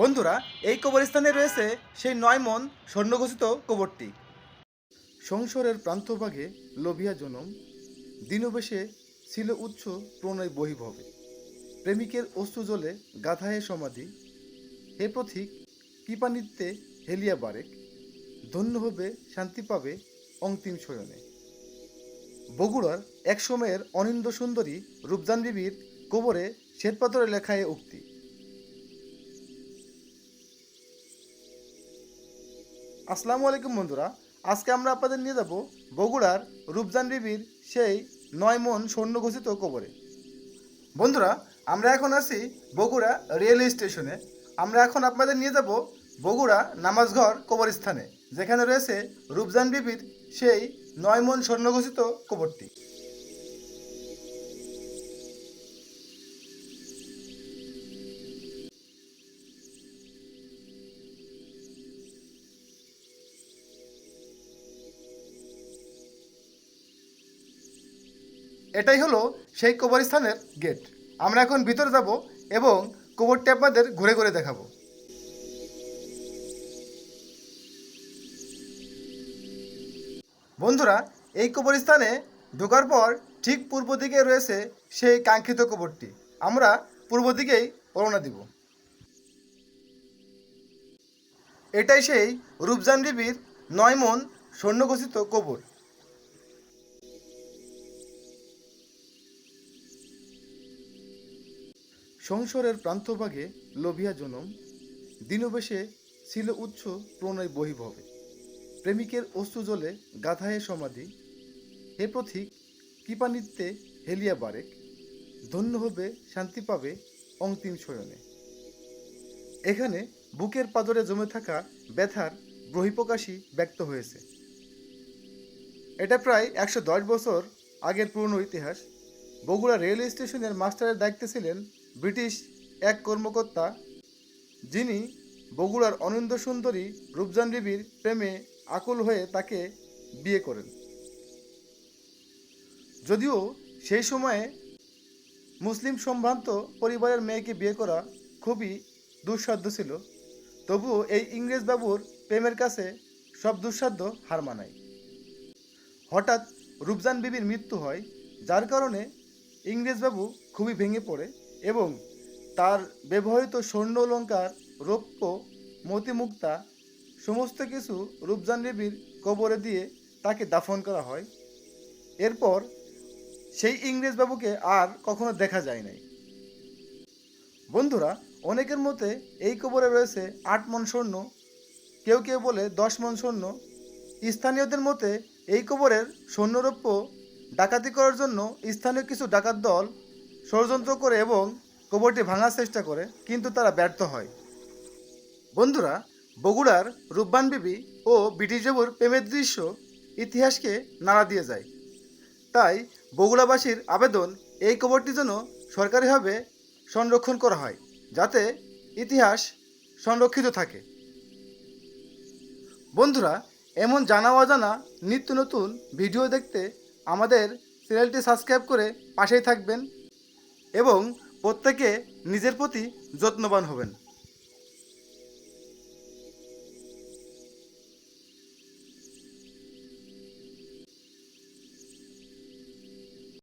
বন্ধুরা, এই কবরস্থানে রয়েছে সেই ৯ মণ স্বর্ণখচিত কবরটি। সংসারের প্রান্তভাগে লোভিয়া জনম, দিনবেশে ছিল উচ্চ প্রণয় বহিভবে। প্রেমিকের অশ্রুজলে গাথায়ে সমাধি, হে পথিক কৃপানিত্যে হেলিয়া বারেক, ধন্য হবে শান্তি পাবে অন্তিম শয়নে। বগুড়ার এক সময়ের অনিন্দ্য সুন্দরী রূপজান বিবির কবরে শ্বেতপাথরে লেখা এ উক্তি। আসসালামু আলাইকুম বন্ধুরা, আজকে আমরা আপনাদের নিয়ে যাব বগুড়ার রূপজান বিবির সেই ৯ মণ স্বর্ণখচিত কবরে। বন্ধুরা, আমরা এখন আছি বগুড়া রেলওয়ে স্টেশনে। আমরা এখন আপনাদের নিয়ে যাব বগুড়া নামাজঘর কবরস্থানে, যেখানে রয়েছে রূপজান বিবির সেই ৯ মণ স্বর্ণখচিত কবরটি। এটাই হলো সেই কবরস্থানের গেট। আমরা এখন ভিতরে যাব এবং কবরটি আপনাদের ঘুরে ঘুরে দেখাবো। বন্ধুরা, এই কবরস্থানে ঢোকার পর ঠিক পূর্ব দিকে রয়েছে সেই কাঙ্ক্ষিত কবরটি। আমরা পূর্ব দিকেই রওনা দিব। এটাই সেই রূপজান বিবির ৯ মণ স্বর্ণখচিত কবর। সংসারের প্রান্তভাগে লোভিয়া জনম, দিনবেশে ছিল উচ্চ প্রণয় বহিভবে। প্রেমিকের অশ্রুজলে গাথায়ে সমাধি, হে পথিক কৃপানিত্যে হেলিয়া বারেক, ধন্য হবে শান্তি পাবে অন্তিম শয়নে। এখানে বুকের পাদরে জমে থাকা ব্যথার বহিঃপ্রকাশই ব্যক্ত হয়েছে। এটা প্রায় ১১০ বছর আগের পুরনো ইতিহাস। বগুড়া রেলওয়ে স্টেশনের মাস্টারের দায়িত্বে ছিলেন ব্রিটিশ এক কর্মকর্তা, যিনি বগুড়ার অনিন্দ্য সুন্দরী রূপজান বিবির প্রেমে আকুল হয়ে তাকে বিয়ে করেন। যদিও সেই সময়ে মুসলিম সম্ভ্রান্ত পরিবারের মেয়েকে বিয়ে করা খুবই দুঃসাধ্য ছিল, তবুও এই ইংরেজ বাবুর প্রেমের কাছে সব দুঃসাধ্য হার মানায়। হঠাৎ রূপজান বিবির মৃত্যু হয়, যার কারণে ইংরেজবাবু খুবই ভেঙে পড়ে এবং তার ব্যবহৃত স্বর্ণ অলঙ্কার, রৌপ্য, মতিমুক্তা সমস্ত কিছু রূপজান বিবির কবরে দিয়ে তাকে দাফন করা হয়। এরপর সেই ইংরেজবাবুকে আর কখনো দেখা যায় নাই। বন্ধুরা, অনেকের মতে এই কবরে রয়েছে ৮ মণ স্বর্ণ, কেউ কেউ বলে ১০ মণ স্বর্ণ। স্থানীয়দের মতে এই কবরের স্বর্ণরৌপ্য ডাকাতি করার জন্য স্থানীয় কিছু ডাকাত দল ষড়যন্ত্র করে এবং কবরটি ভাঙার চেষ্টা করে, কিন্তু তারা ব্যর্থ হয়। বন্ধুরা, বগুড়ার রূপবান বিবি ও ব্রিটিশ বাবুর প্রেমের দৃশ্য ইতিহাসকে নাড়া দিয়ে যায়। তাই বগুড়াবাসীর আবেদন, এই কবরটি যেন সরকারিভাবে সংরক্ষণ করা হয়, যাতে ইতিহাস সংরক্ষিত থাকে। বন্ধুরা, এমন জানা অজানা নিত্য নতুন ভিডিও দেখতে আমাদের চ্যানেলটি সাবস্ক্রাইব করে পাশেই থাকবেন এবং প্রত্যেকে নিজের প্রতি যত্নবান হবেন।